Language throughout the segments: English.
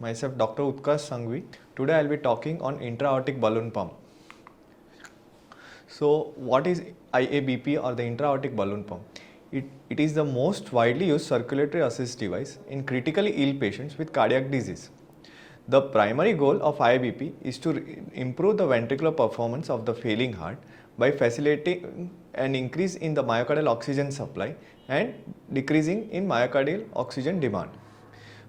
Myself Dr. Utkarsh Sanghvi. Today I will be talking on Intra Aortic balloon pump. So what is IABP or the Intra Aortic balloon pump? It is the most widely used circulatory assist device in critically ill patients with cardiac disease. The primary goal of IABP is to improve the ventricular performance of the failing heart by facilitating an increase in the myocardial oxygen supply and decreasing in myocardial oxygen demand.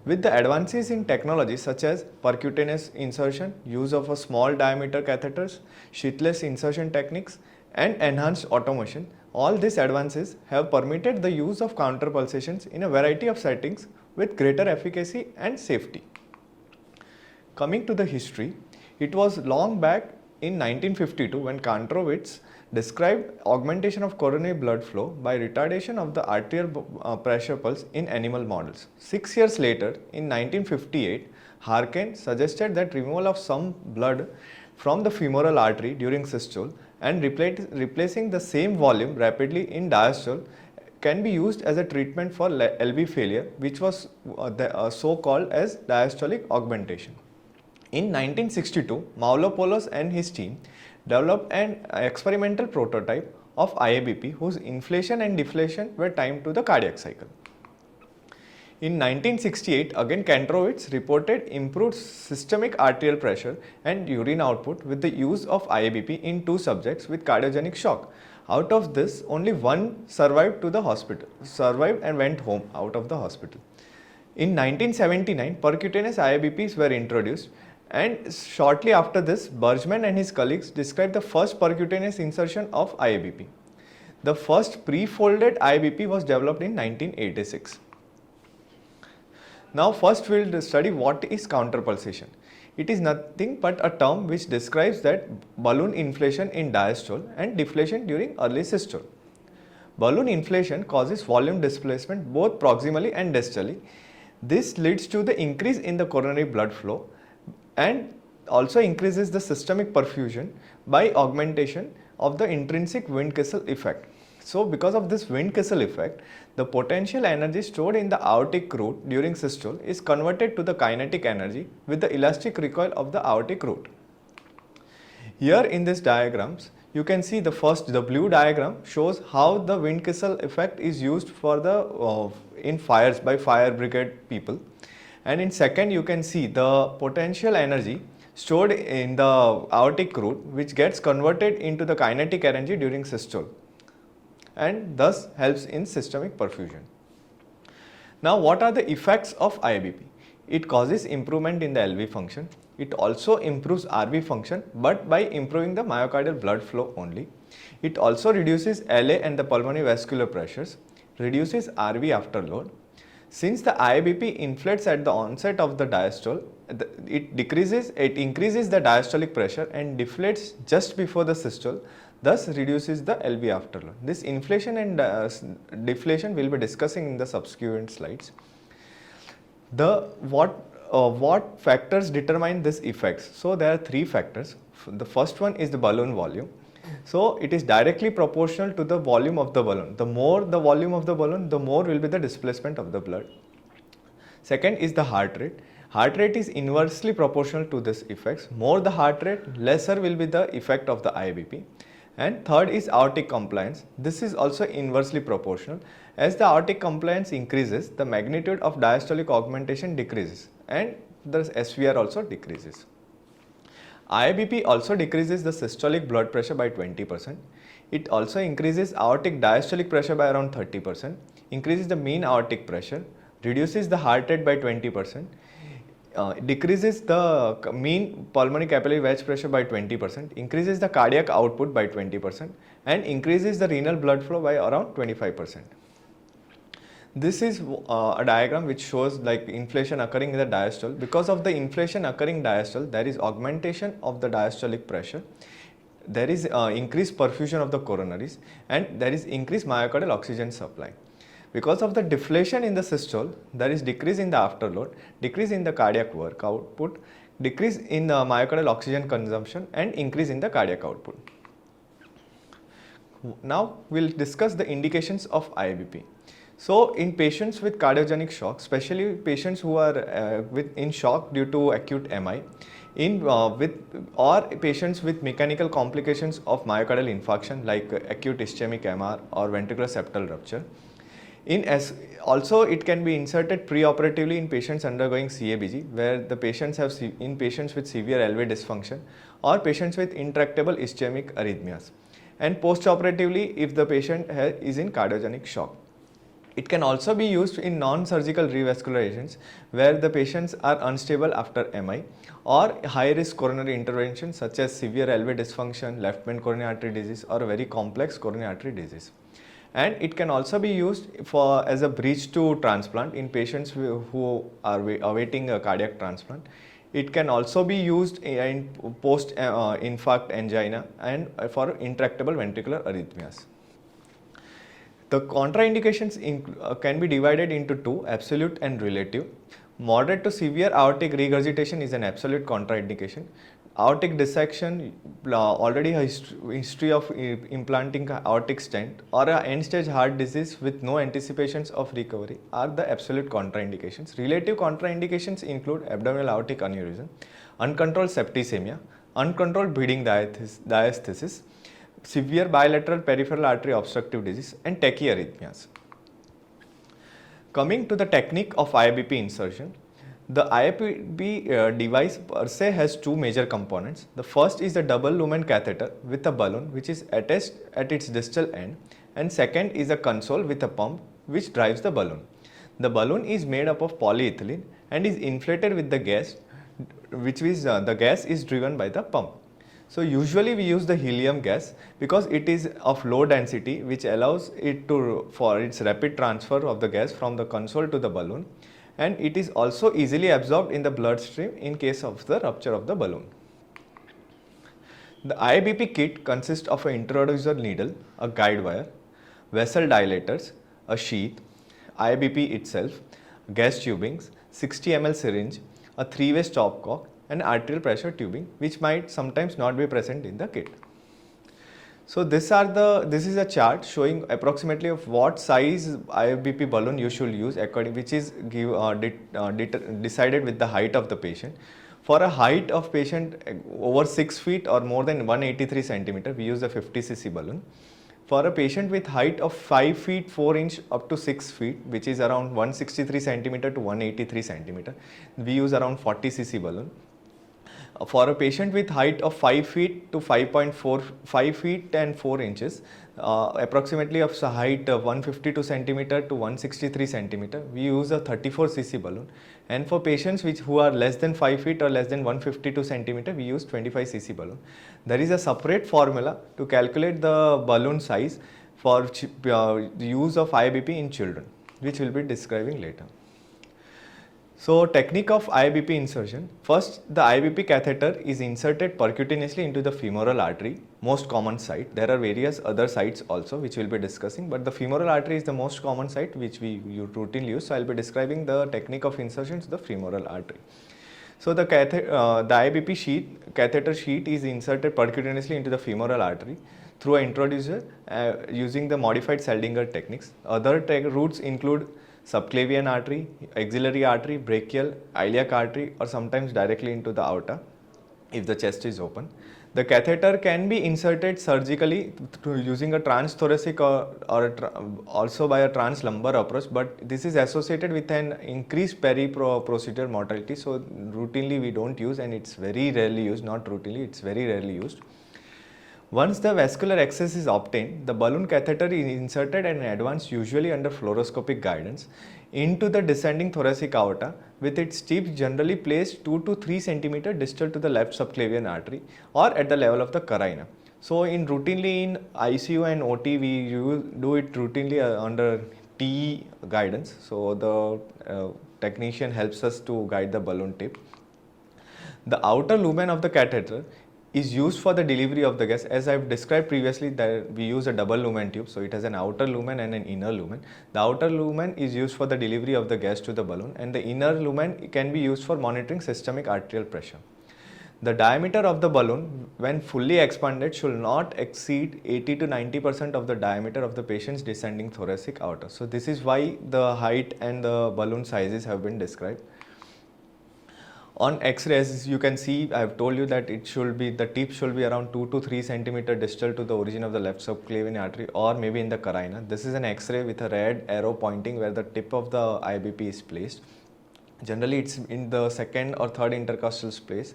With the advances in technology such as percutaneous insertion, use of a small diameter catheters, sheathless insertion techniques and enhanced automation, all these advances have permitted the use of counterpulsations in a variety of settings with greater efficacy and safety. Coming to the history, it was long back in 1952 when Cvts described augmentation of coronary blood flow by retardation of the arterial pressure pulse in animal models. 6 years later, in 1958, Harkin suggested that removal of some blood from the femoral artery during systole and replacing the same volume rapidly in diastole can be used as a treatment for LV failure, which was so called as diastolic augmentation. In 1962, Mavlopoulos and his team developed an experimental prototype of IABP whose inflation and deflation were timed to the cardiac cycle. In 1968, again Cvts reported improved systemic arterial pressure and urine output with the use of IABP in 2 subjects with cardiogenic shock. Out of this, only one survived and went home out of the hospital. In 1979, percutaneous IABPs were introduced, and shortly after this, Bergman and his colleagues described the first percutaneous insertion of IABP. The first pre-folded IABP was developed in 1986. Now first we will study what is counterpulsation. It is nothing but a term which describes that balloon inflation in diastole and deflation during early systole. Balloon inflation causes volume displacement both proximally and distally. This leads to the increase in the coronary blood flow and also increases the systemic perfusion by augmentation of the intrinsic Wind-Kessel effect. So because of this Wind-Kessel effect, the potential energy stored in the aortic root during systole is converted to the kinetic energy with the elastic recoil of the aortic root. Here in these diagrams, you can see the blue diagram shows how the Wind-Kessel effect is used for the in fires by fire brigade people. And in second, you can see the potential energy stored in the aortic root which gets converted into the kinetic energy during systole and thus helps in systemic perfusion. Now what are the effects of IABP? It causes improvement in the LV function. It also improves RV function but by improving the myocardial blood flow only. It also reduces LA and the pulmonary vascular pressures, reduces RV afterload. Since the IABP inflates at the onset of the diastole, it increases the diastolic pressure and deflates just before the systole, thus reduces the LV afterload. This inflation and deflation we will be discussing in the subsequent slides. What factors determine these effects? So there are 3 factors. The first one is the balloon volume. So it is directly proportional to the volume of the balloon. The more the volume of the balloon, the more will be the displacement of the blood. Second is the heart rate. Heart rate is inversely proportional to this effects. More the heart rate, lesser will be the effect of the IABP. And third is aortic compliance. This is also inversely proportional. As the aortic compliance increases, the magnitude of diastolic augmentation decreases and the SVR also decreases. IABP also decreases the systolic blood pressure by 20%. It also increases aortic diastolic pressure by around 30%, increases the mean aortic pressure, reduces the heart rate by 20%, decreases the mean pulmonary capillary wedge pressure by 20%, increases the cardiac output by 20% and increases the renal blood flow by around 25%. This is a diagram which shows like inflation occurring in the diastole. Because of the inflation occurring diastole, there is augmentation of the diastolic pressure, there is increased perfusion of the coronaries and there is increased myocardial oxygen supply. Because of the deflation in the systole, there is decrease in the afterload, decrease in the cardiac work output, decrease in the myocardial oxygen consumption and increase in the cardiac output. Now we will discuss the indications of IABP. So in patients with cardiogenic shock, especially patients who are in shock due to acute MI, or patients with mechanical complications of myocardial infarction like acute ischemic MR or ventricular septal rupture. Also, it can be inserted preoperatively in patients undergoing CABG, where the patients in patients with severe LV dysfunction or patients with intractable ischemic arrhythmias, and postoperatively if the patient is in cardiogenic shock. It can also be used in non-surgical revascularizations where the patients are unstable after MI or high-risk coronary interventions such as severe LV dysfunction, left main coronary artery disease or a very complex coronary artery disease. And it can also be used as a bridge to transplant in patients who are awaiting a cardiac transplant. It can also be used in post-infarct angina and for intractable ventricular arrhythmias. The contraindications can be divided into two, absolute and relative. Moderate to severe aortic regurgitation is an absolute contraindication. Aortic dissection, already a history of implanting aortic stent, or an end-stage heart disease with no anticipations of recovery are the absolute contraindications. Relative contraindications include abdominal aortic aneurysm, uncontrolled septicemia, uncontrolled bleeding diathesis, severe bilateral peripheral artery obstructive disease and tachyarrhythmias. Coming to the technique of IABP insertion, the IABP device per se has two major components. The first is a double lumen catheter with a balloon which is attached at its distal end, and second is a console with a pump which drives the balloon. The balloon is made up of polyethylene and is inflated with the gas, which is the gas is driven by the pump. So usually we use the helium gas because it is of low density, which allows it for its rapid transfer of the gas from the console to the balloon, and it is also easily absorbed in the bloodstream in case of the rupture of the balloon. The IABP kit consists of an introducer needle, a guide wire, vessel dilators, a sheath, IABP itself, gas tubings, 60 ml syringe, a 3-way stopcock and arterial pressure tubing, which might sometimes not be present in the kit. So this is a chart showing approximately of what size IABP balloon you should use which is decided with the height of the patient. For a height of patient over 6 feet or more than 183 centimeter, we use a 50 cc balloon. For a patient with height of 5 feet 4 inch up to 6 feet, which is around 163 centimeter to 183 centimeter, we use around 40 cc balloon. For a patient with height of 5 feet to 5 feet and 4 inches, approximately of height of 152 centimeter to 163 centimeter, we use a 34 cc balloon. And for patients who are less than 5 feet or less than 152 centimeter, we use 25 cc balloon. There is a separate formula to calculate the balloon size for the use of IABP in children, which we will be describing later. So technique of IABP insertion. First, the IABP catheter is inserted percutaneously into the femoral artery, most common site. There are various other sites also which we will be discussing, but the femoral artery is the most common site which we routinely use. So I will be describing the technique of insertion to the femoral artery. So the IABP catheter sheet is inserted percutaneously into the femoral artery through an introducer using the modified Seldinger techniques. Other routes include subclavian artery, axillary artery, brachial, iliac artery, or sometimes directly into the aorta if the chest is open. The catheter can be inserted surgically using a transthoracic or also by a translumbar approach, but this is associated with an increased peri-procedure mortality, so routinely we don't use, and it's very rarely used, not routinely, it's very rarely used. Once the vascular access is obtained, the balloon catheter is inserted and advanced, usually under fluoroscopic guidance, into the descending thoracic aorta, with its tip generally placed 2 to 3 cm distal to the left subclavian artery or at the level of the carina. So routinely in ICU and OT, we do it routinely under TE guidance. So the technician helps us to guide the balloon tip. The outer lumen of the catheter is used for the delivery of the gas. As I have described previously, that we use a double lumen tube, so it has an outer lumen and an inner lumen. The outer lumen is used for the delivery of the gas to the balloon, and the inner lumen can be used for monitoring systemic arterial pressure. The diameter of the balloon when fully expanded should not exceed 80 to 90% of the diameter of the patient's descending thoracic aorta. So this is why the height and the balloon sizes have been described. On X-rays, you can see I have told you that the tip should be around 2 to 3 centimeter distal to the origin of the left subclavian artery or maybe in the carina. This is an X-ray with a red arrow pointing where the tip of the IABP is placed. Generally, it's in the second or third intercostal space.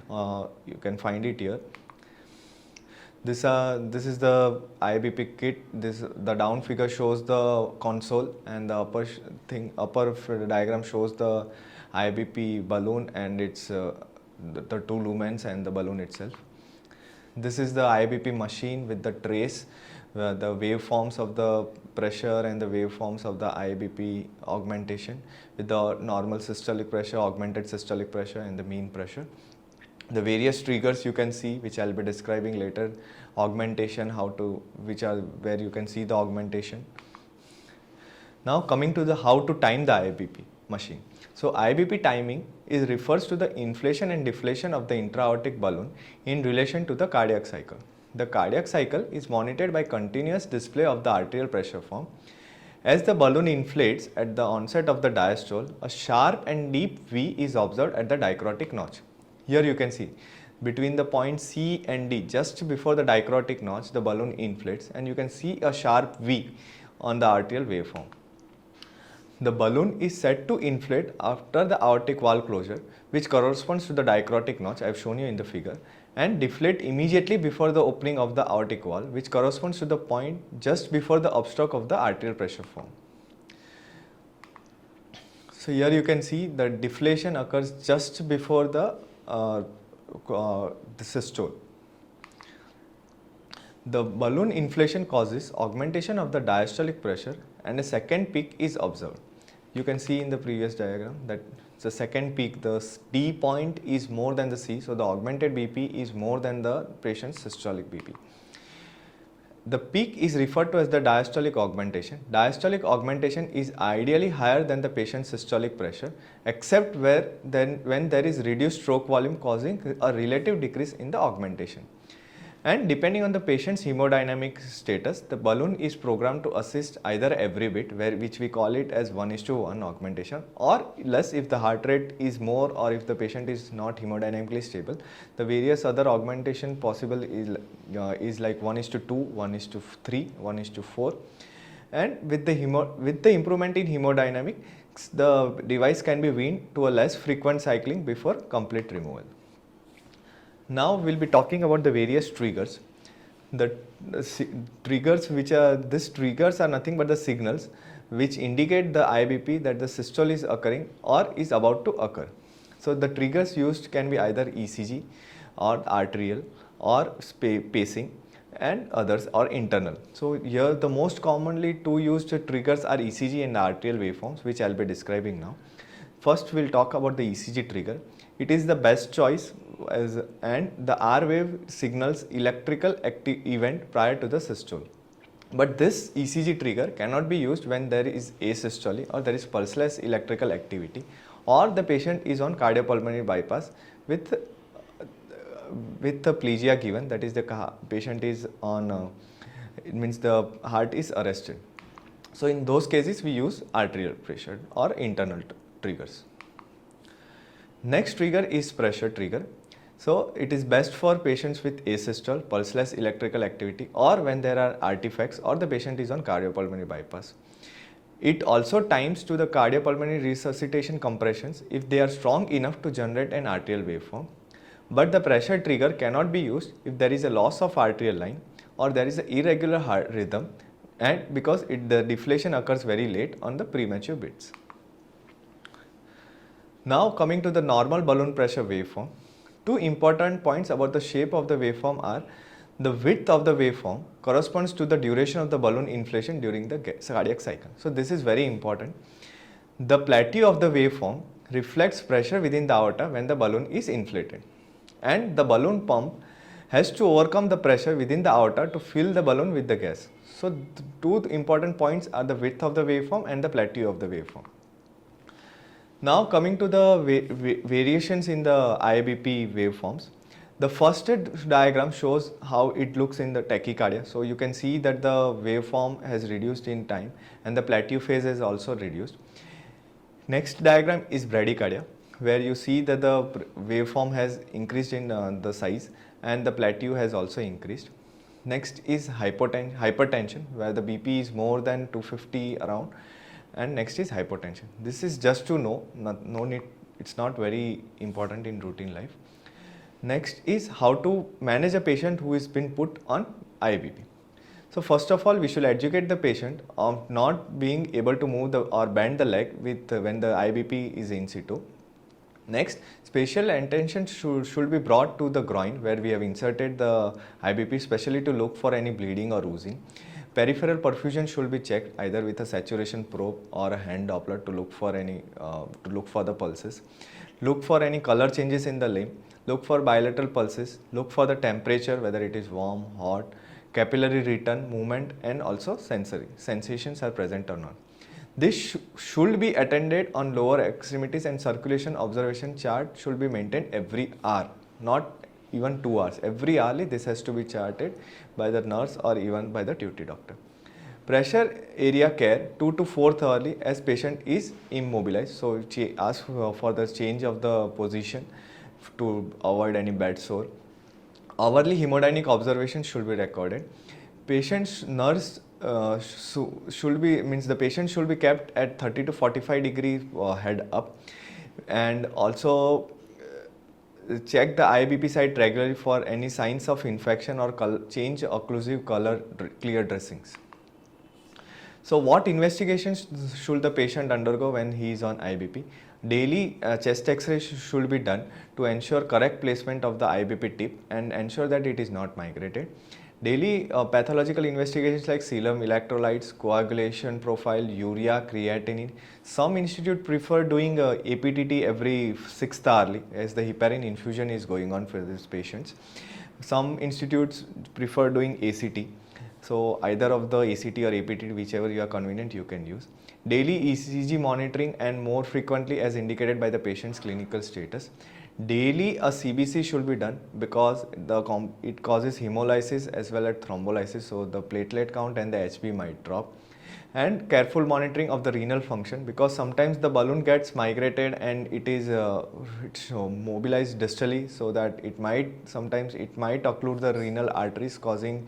You can find it here. This is the IABP kit. The down figure shows the console, and the upper diagram shows the IABP balloon and its the two lumens and the balloon itself. This is the IABP machine with the trace, the waveforms of the pressure and the waveforms of the IABP augmentation with the normal systolic pressure, augmented systolic pressure and the mean pressure. The various triggers you can see, which I'll be describing later, augmentation, where you can see the augmentation. Now coming to the how to time the IABP machine. So IABP timing refers to the inflation and deflation of the intra-aortic balloon in relation to the cardiac cycle. The cardiac cycle is monitored by continuous display of the arterial pressure form. As the balloon inflates at the onset of the diastole, a sharp and deep V is observed at the dicrotic notch. Here you can see between the point C and D, just before the dicrotic notch, the balloon inflates and you can see a sharp V on the arterial waveform. The balloon is said to inflate after the aortic valve closure, which corresponds to the dicrotic notch I have shown you in the figure, and deflate immediately before the opening of the aortic valve, which corresponds to the point just before the upstroke of the arterial pressure form. So here you can see the deflation occurs just before the systole. The balloon inflation causes augmentation of the diastolic pressure and a second peak is observed. You can see in the previous diagram that the second peak, the D point is more than the C, so the augmented BP is more than the patient's systolic BP. The peak is referred to as the diastolic augmentation. Diastolic augmentation is ideally higher than the patient's systolic pressure, except when there is reduced stroke volume causing a relative decrease in the augmentation. And depending on the patient's hemodynamic status, the balloon is programmed to assist either every bit, which we call it as 1:1 augmentation, or less if the heart rate is more or if the patient is not hemodynamically stable. The various other augmentation possible is like 1:2, 1:3, 1:4. And with the improvement in hemodynamics, the device can be weaned to a less frequent cycling before complete removal. Now we'll be talking about the various triggers. The triggers these triggers are nothing but the signals which indicate the IABP that the systole is occurring or is about to occur. So the triggers used can be either ECG or arterial or pacing and others or internal. So here the most commonly two used triggers are ECG and arterial waveforms, which I'll be describing now. First we'll talk about the ECG trigger. It is the best choice and the R wave signals electrical event prior to the systole. But this ECG trigger cannot be used when there is asystole or there is pulseless electrical activity, or the patient is on cardiopulmonary bypass with the plegia given, that is the patient is on, it means the heart is arrested. So in those cases we use arterial pressure or internal triggers. Next trigger is pressure trigger. So it is best for patients with asystole, pulseless electrical activity, or when there are artifacts or the patient is on cardiopulmonary bypass. It also times to the cardiopulmonary resuscitation compressions if they are strong enough to generate an arterial waveform. But the pressure trigger cannot be used if there is a loss of arterial line or there is an irregular heart rhythm, and because the deflation occurs very late on the premature beats. Now coming to the normal balloon pressure waveform. Two important points about the shape of the waveform are the width of the waveform corresponds to the duration of the balloon inflation during the cardiac cycle. So this is very important. The plateau of the waveform reflects pressure within the aorta when the balloon is inflated, and the balloon pump has to overcome the pressure within the aorta to fill the balloon with the gas. So the two important points are the width of the waveform and the plateau of the waveform. Now coming to the variations in the IABP waveforms. The first diagram shows how it looks in the tachycardia. So you can see that the waveform has reduced in time and the plateau phase is also reduced. Next diagram is bradycardia, where you see that the waveform has increased in the size and the plateau has also increased. Next is hypertension, where the BP is more than 250 around, and next is hypotension. This is just to know, no need, it's not very important in routine life. Next is how to manage a patient who has been put on IABP. So first of all, we should educate the patient of not being able to move or bend the leg with when the IABP is in situ. Next, special attention should be brought to the groin, where we have inserted the IABP, especially to look for any bleeding or oozing. Peripheral perfusion should be checked either with a saturation probe or a hand Doppler to look for the pulses. Look for any color changes in the limb. Look for bilateral pulses. Look for the temperature, whether it is warm, hot, capillary return, movement, and also sensory sensations are present or not. This should be attended on lower extremities, and circulation observation chart should be maintained every hour, not even 2 hours. Every hourly this has to be charted by the nurse or even by the duty doctor. Pressure area care 2 to 4th hourly as patient is immobilized. So ask for the change of the position to avoid any bad sore. Hourly hemodynamic observation should be recorded. Patient's nurse the patient should be kept at 30 to 45 degree head up, and also check the IABP site regularly for any signs of infection or change occlusive color clear dressings. So what investigations should the patient undergo when he is on IABP? Daily chest x-ray should be done to ensure correct placement of the IABP tip and ensure that it is not migrated. Daily pathological investigations like serum, electrolytes, coagulation profile, urea, creatinine. Some institutes prefer doing APTT every 6th hourly as the heparin infusion is going on for these patients. Some institutes prefer doing ACT. So either of the ACT or APTT, whichever you are convenient, you can use. Daily ECG monitoring and more frequently as indicated by the patient's clinical status. Daily a CBC should be done because it causes hemolysis as well as thrombolysis, so the platelet count and the HB might drop. And careful monitoring of the renal function, because sometimes the balloon gets migrated and it is mobilized distally, so that sometimes it might occlude the renal arteries, causing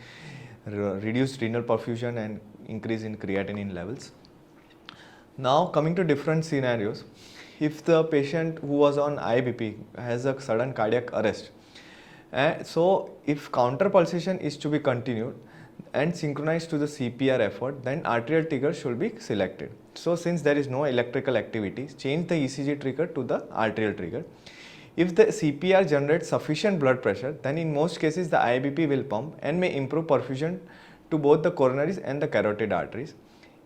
reduced renal perfusion and increase in creatinine levels. Now coming to different scenarios. If the patient who was on IABP has a sudden cardiac arrest, so if counter pulsation is to be continued and synchronized to the CPR effort, then arterial trigger should be selected. So since there is no electrical activity, change the ECG trigger to the arterial trigger. If the CPR generates sufficient blood pressure, then in most cases the IABP will pump and may improve perfusion to both the coronaries and the carotid arteries.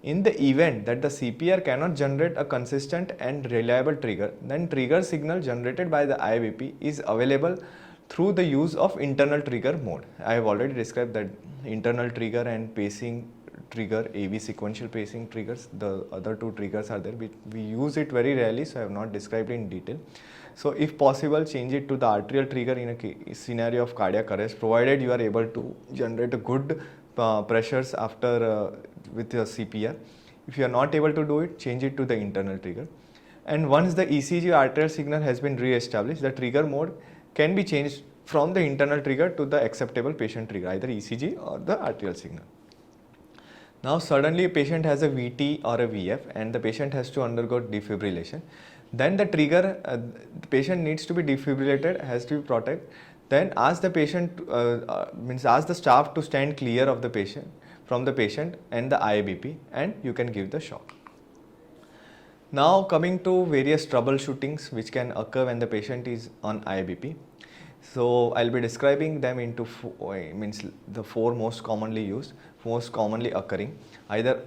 In the event that the CPR cannot generate a consistent and reliable trigger, then trigger signal generated by the IABP is available through the use of internal trigger mode. I have already described that internal trigger and pacing trigger, AV sequential pacing triggers, the other two triggers are there. We use it very rarely, so I have not described in detail. So if possible, change it to the arterial trigger in a scenario of cardiac arrest, provided you are able to generate a good pressures after with your CPR. If you are not able to do it, change it to the internal trigger. And once the ECG arterial signal has been re-established, the trigger mode can be changed from the internal trigger to the acceptable patient trigger, either ECG or the arterial signal. Now suddenly a patient has a VT or a VF and the patient has to undergo defibrillation. Then the trigger, the patient needs to be defibrillated, has to be protected. Then ask the patient, ask the staff to stand clear of the patient, from the patient and the IABP, and you can give the shock. Now coming to various troubleshootings which can occur when the patient is on IABP. So I'll be describing them into the four most commonly used, most commonly occurring, either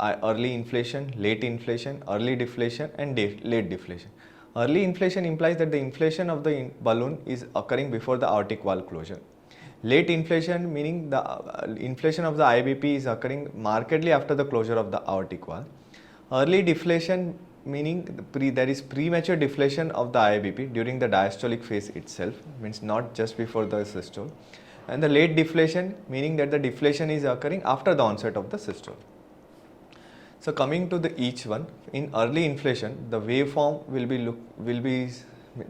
early inflation, late inflation, early deflation and late deflation. Early inflation implies that the inflation of the balloon is occurring before the aortic valve closure. Late inflation meaning the inflation of the IABP is occurring markedly after the closure of the aortic valve. Early deflation meaning there is premature deflation of the IABP during the diastolic phase itself, means not just before the systole, and the late deflation, meaning that the deflation is occurring after the onset of the systole. So coming to each one, in early inflation, the waveform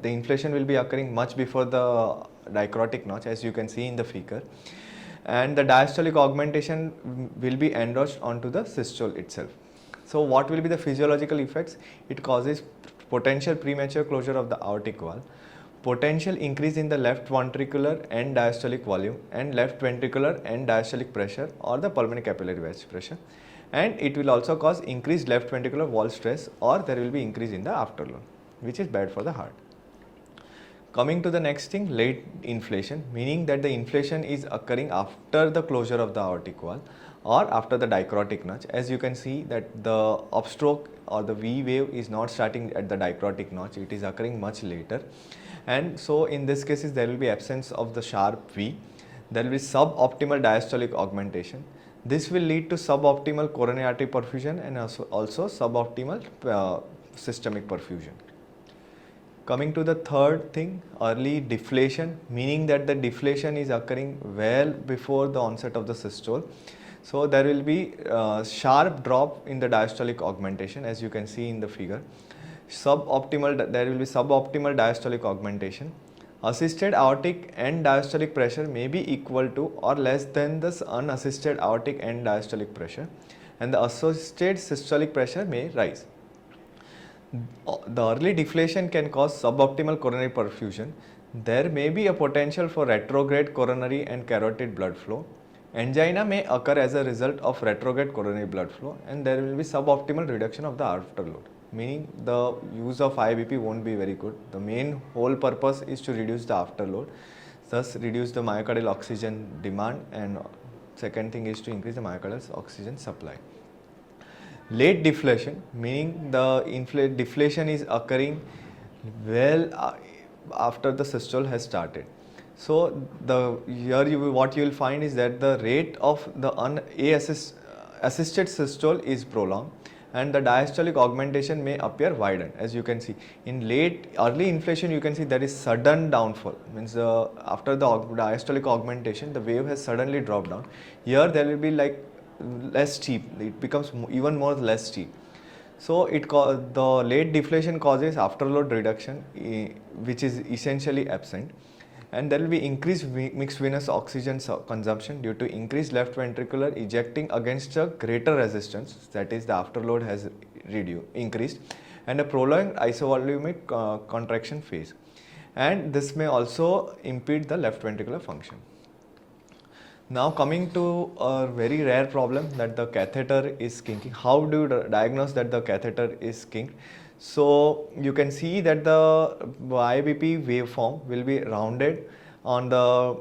the inflation will be occurring much before the dicrotic notch, as you can see in the figure, and the diastolic augmentation will be enriched onto the systole itself. So what will be the physiological effects? It causes potential premature closure of the aortic valve, potential increase in the left ventricular and diastolic volume and left ventricular and diastolic pressure or the pulmonary capillary wedge pressure, and it will also cause increased left ventricular wall stress, or there will be increase in the afterload, which is bad for the heart. Coming to the next thing, late inflation, meaning that the inflation is occurring after the closure of the aortic valve or after the dicrotic notch. As you can see that the upstroke or the V wave is not starting at the dicrotic notch, it is occurring much later, and so in this cases there will be absence of the sharp V, there will be suboptimal diastolic augmentation. This will lead to suboptimal coronary artery perfusion and also suboptimal systemic perfusion. Coming to the third thing, early deflation, meaning that the deflation is occurring well before the onset of the systole. So there will be sharp drop in the diastolic augmentation, as you can see in the figure. There will be suboptimal diastolic augmentation. Assisted aortic and diastolic pressure may be equal to or less than the unassisted aortic and diastolic pressure, and the associated systolic pressure may rise. The early deflation can cause suboptimal coronary perfusion. There may be a potential for retrograde coronary and carotid blood flow. Angina may occur as a result of retrograde coronary blood flow, and there will be suboptimal reduction of the afterload, meaning the use of IABP won't be very good. The main whole purpose is to reduce the afterload, thus reduce the myocardial oxygen demand, and second thing is to increase the myocardial oxygen supply. Late deflation, meaning the deflation is occurring well after the systole has started. So what you will find is that the rate of the assisted systole is prolonged, and the diastolic augmentation may appear widened. As you can see in early inflation, you can see there is sudden downfall, means after the diastolic augmentation the wave has suddenly dropped down. Here there will be like less steep, it becomes even more less steep. So the late deflation causes afterload reduction, which is essentially absent, and there will be increased mixed venous oxygen consumption due to increased left ventricular ejecting against a greater resistance, that is the afterload has increased, and a prolonged isovolumic contraction phase, and this may also impede the left ventricular function. Now coming to a very rare problem, that the catheter is kinking. How do you diagnose that the catheter is kinked? So you can see that the IABP waveform will be rounded on the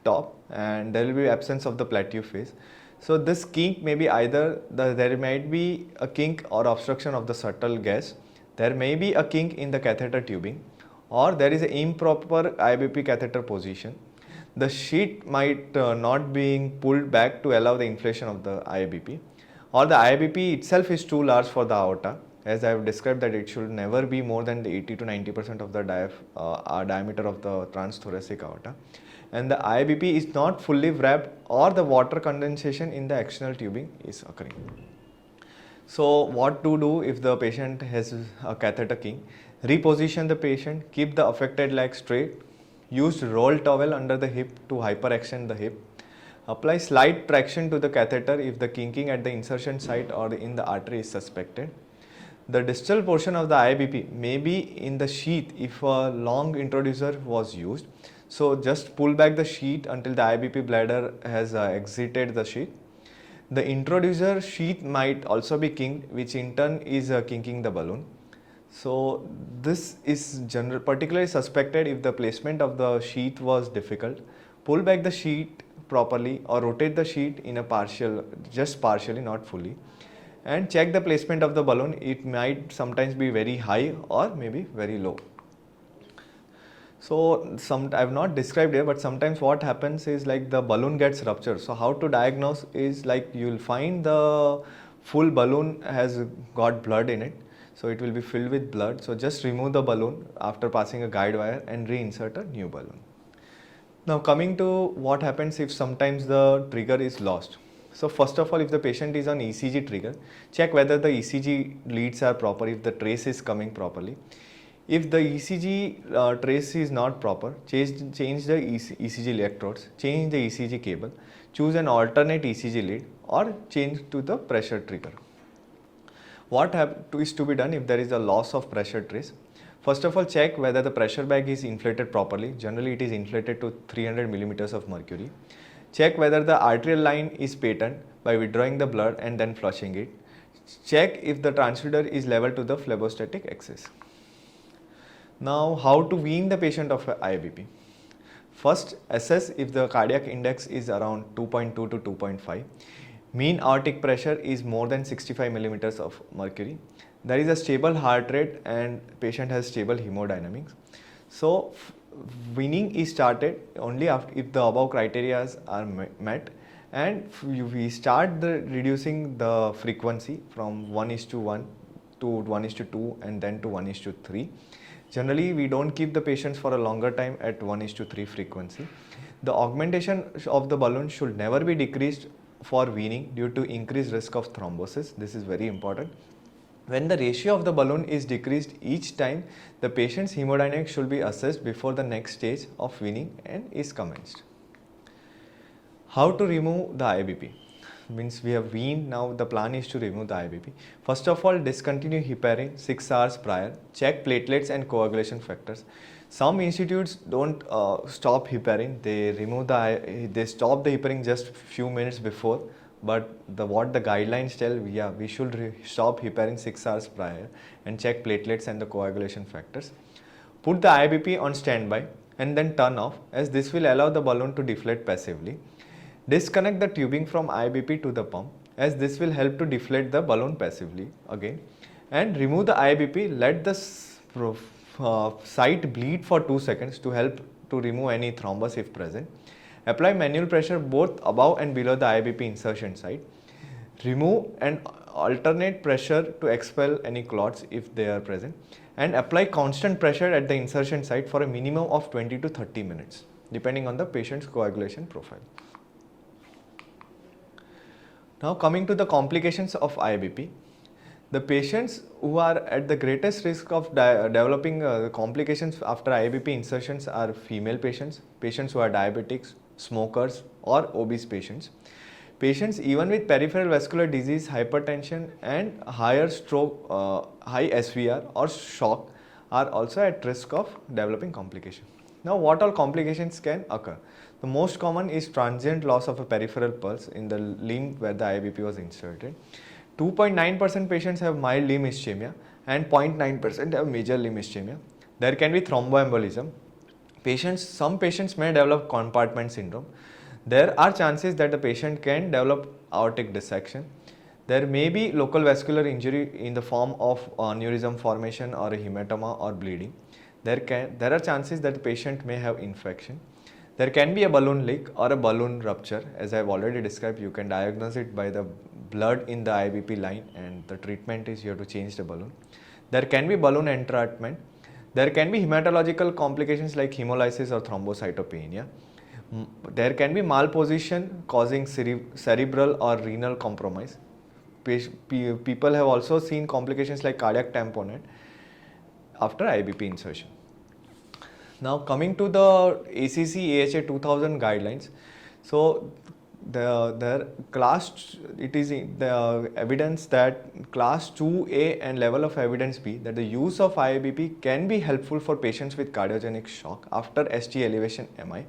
top, and there will be absence of the plateau phase. So this kink may be either there might be a kink or obstruction of the subtle gas, there may be a kink in the catheter tubing, or there is an improper IABP catheter position. The sheet might not being pulled back to allow the inflation of the IABP, or the IABP itself is too large for the aorta. As I have described that it should never be more than the 80 to 90% of the diameter of the transthoracic aorta, and the IABP is not fully wrapped, or the water condensation in the external tubing is occurring. So what to do if the patient has a catheter kink? Reposition the patient, keep the affected leg straight, use roll towel under the hip to hyperextend the hip, apply slight traction to the catheter if the kinking at the insertion site or in the artery is suspected. The distal portion of the IABP may be in the sheath if a long introducer was used. So just pull back the sheath until the IABP bladder has exited the sheath. The introducer sheath might also be kinked, which in turn is kinking the balloon. So this is particularly suspected if the placement of the sheath was difficult. Pull back the sheath properly or rotate the sheath in a just partially, not fully, and check the placement of the balloon. It might sometimes be very high or maybe very low. So I have not described here, but sometimes what happens is like the balloon gets ruptured. So how to diagnose is like you will find the full balloon has got blood in it. So it will be filled with blood. So just remove the balloon after passing a guide wire and reinsert a new balloon. Now coming to what happens if sometimes the trigger is lost. So first of all, if the patient is on ECG trigger, check whether the ECG leads are proper, if the trace is coming properly. If the ECG trace is not proper, change the ECG electrodes, change the ECG cable, choose an alternate ECG lead or change to the pressure trigger. What is to be done if there is a loss of pressure trace? First of all, check whether the pressure bag is inflated properly. Generally, it is inflated to 300 millimeters of mercury. Check whether the arterial line is patent by withdrawing the blood and then flushing it. Check if the transducer is level to the phlebistostatic axis. Now, how to wean the patient of IABP? First, assess if the cardiac index is around 2.2 to 2.5. Mean aortic pressure is more than 65 millimeters of mercury. There is a stable heart rate and patient has stable hemodynamics. So, weaning is started only after if the above criteria are met, and we start reducing the frequency from 1:1 to 1:2 and then to 1:3. Generally, we don't keep the patients for a longer time at 1:3 frequency. The augmentation of the balloon should never be decreased for weaning due to increased risk of thrombosis. This is very important. When the ratio of the balloon is decreased each time, the patient's hemodynamics should be assessed before the next stage of weaning and is commenced. How to remove the IABP? Means we have weaned, now the plan is to remove the IABP. First of all, discontinue heparin 6 hours prior. Check platelets and coagulation factors. Some institutes don't stop heparin. They stop the heparin just few minutes before. But what the guidelines tell, we should stop heparin 6 hours prior and check platelets and the coagulation factors. Put the IABP on standby and then turn off, as this will allow the balloon to deflate passively. Disconnect the tubing from IABP to the pump, as this will help to deflate the balloon passively again. And remove the IABP, let the site bleed for 2 seconds to help to remove any thrombus if present. Apply manual pressure both above and below the IABP insertion site. Remove and alternate pressure to expel any clots if they are present. And apply constant pressure at the insertion site for a minimum of 20 to 30 minutes, depending on the patient's coagulation profile. Now coming to the complications of IABP. The patients who are at the greatest risk of developing complications after IABP insertions are female patients, patients who are diabetics, smokers or obese patients. Patients even with peripheral vascular disease, hypertension and higher stroke, high SVR or shock are also at risk of developing complication. Now what all complications can occur? The most common is transient loss of a peripheral pulse in the limb where the IABP was inserted. 2.9% patients have mild limb ischemia and 0.9% have major limb ischemia. There can be thromboembolism. Some patients may develop compartment syndrome. There are chances that the patient can develop aortic dissection. There may be local vascular injury in the form of aneurysm formation or a hematoma or bleeding. There are chances that the patient may have infection. There can be a balloon leak or a balloon rupture. As I have already described, you can diagnose it by the blood in the IABP line, and the treatment is you have to change the balloon. There can be balloon entrapment. There can be hematological complications like hemolysis or thrombocytopenia. There can be malposition causing cerebral or renal compromise. People have also seen complications like cardiac tamponade after IABP insertion. Now coming to the ACC AHA 2000 guidelines. So the evidence that class 2A and level of evidence B that the use of IABP can be helpful for patients with cardiogenic shock after ST elevation MI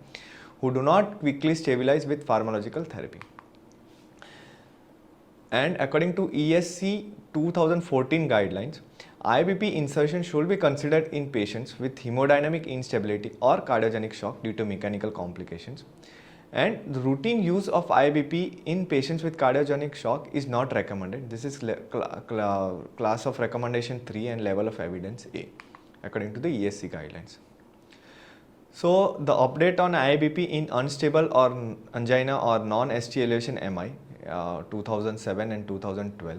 who do not quickly stabilize with pharmacological therapy. And according to ESC 2014 guidelines, IABP insertion should be considered in patients with hemodynamic instability or cardiogenic shock due to mechanical complications. And the routine use of IABP in patients with cardiogenic shock is not recommended. This is class of recommendation 3 and level of evidence A according to the ESC guidelines. So the update on IABP in unstable or angina or non-ST elevation MI 2007 and 2012.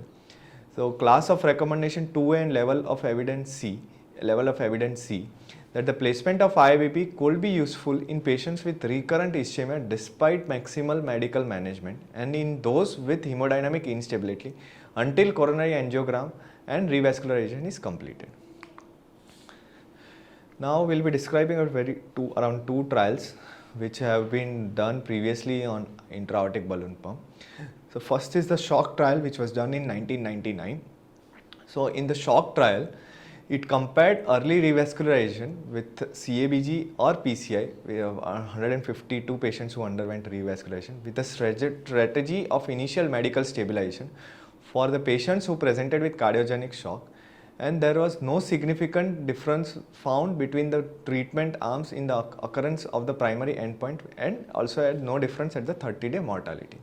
So class of recommendation 2A and level of evidence C, that the placement of IABP could be useful in patients with recurrent ischemia despite maximal medical management and in those with hemodynamic instability until coronary angiogram and revascularization is completed. Now we will be describing around two trials which have been done previously on intra-aortic balloon pump. So first is the SHOCK trial, which was done in 1999. So in the SHOCK trial, it compared early revascularization with CABG or PCI. We have 152 patients who underwent revascularization with a strategy of initial medical stabilization for the patients who presented with cardiogenic shock, and there was no significant difference found between the treatment arms in the occurrence of the primary endpoint, and also had no difference at the 30-day mortality.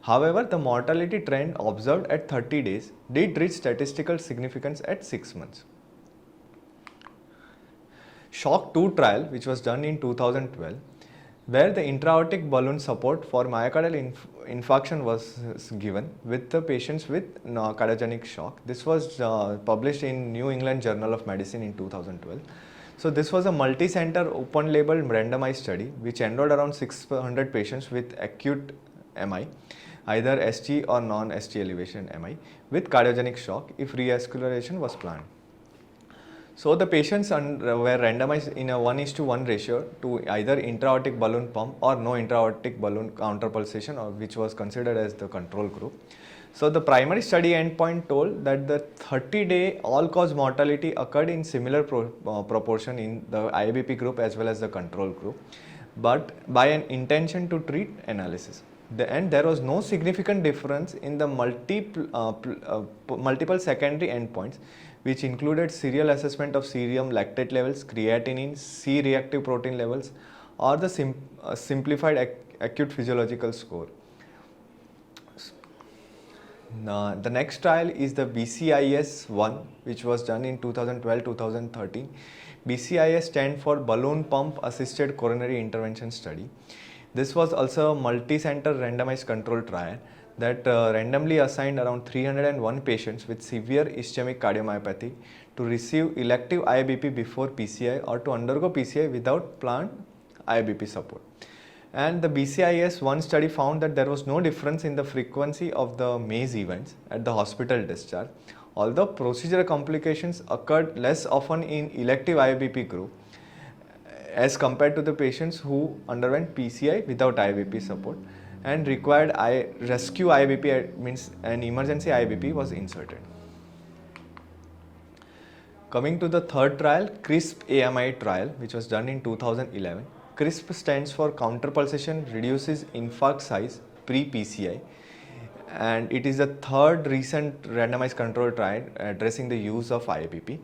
However, the mortality trend observed at 30 days did reach statistical significance at 6 months. SHOCK 2 trial, which was done in 2012, where the intra-aortic balloon support for myocardial infarction was given with the patients with cardiogenic shock. This was published in New England Journal of Medicine in 2012. So this was a multi-center open-label randomized study which enrolled around 600 patients with acute MI, either ST or non-ST elevation MI, with cardiogenic shock if revascularization was planned. So the patients were randomized in a 1:1 ratio to either intra-aortic balloon pump or no intra-aortic balloon counterpulsation, or which was considered as the control group. So the primary study endpoint told that the 30-day all-cause mortality occurred in similar proportion in the IABP group as well as the control group, but by an intention to treat analysis. And there was no significant difference in the multiple secondary endpoints, which included serial assessment of serum lactate levels, creatinine, C-reactive protein levels, or the simplified acute physiological score. Now, the next trial is the BCIS-1, which was done in 2012-2013. BCIS stands for Balloon Pump Assisted Coronary Intervention Study. This was also a multi-center randomized control trial that randomly assigned around 301 patients with severe ischemic cardiomyopathy to receive elective IABP before PCI or to undergo PCI without planned IABP support. And the BCIS-1 study found that there was no difference in the frequency of the MACE events at the hospital discharge, although procedural complications occurred less often in elective IABP group as compared to the patients who underwent PCI without IABP support and required rescue IABP, means an emergency IABP was inserted. Coming to the third trial, CRISP-AMI trial, which was done in 2011. CRISP stands for Counterpulsation Reduces Infarct Size Pre-PCI, and it is the third recent randomized control trial addressing the use of IABP.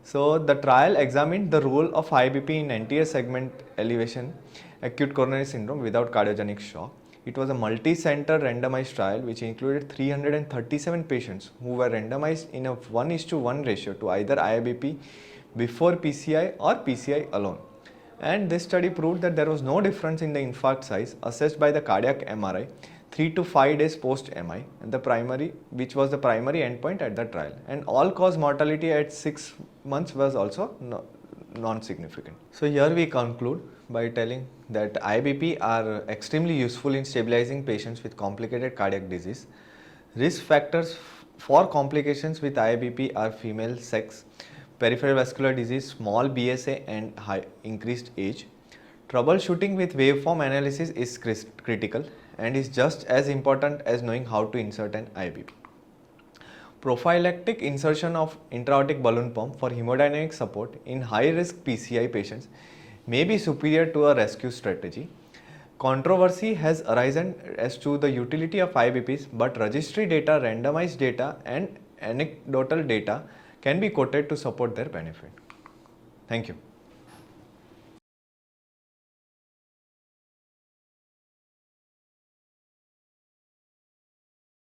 So the trial examined the role of IABP in anterior segment elevation acute coronary syndrome without cardiogenic shock. It was a multi-center randomized trial which included 337 patients who were randomized in a 1:1 ratio to either IABP before PCI or PCI alone. And this study proved that there was no difference in the infarct size assessed by the cardiac MRI 3 to 5 days post MI, and which was the primary endpoint at the trial. And all-cause mortality at 6 months was also non-significant. So here we conclude by telling that IABP are extremely useful in stabilizing patients with complicated cardiac disease. Risk factors for complications with IABP are female sex, peripheral vascular disease, small BSA, and high increased age. Troubleshooting with waveform analysis is critical and is just as important as knowing how to insert an IABP. Prophylactic insertion of intra-aortic balloon pump for hemodynamic support in high-risk PCI patients may be superior to a rescue strategy. Controversy has arisen as to the utility of IABPs, but registry data, randomized data, and anecdotal data can be quoted to support their benefit. Thank you.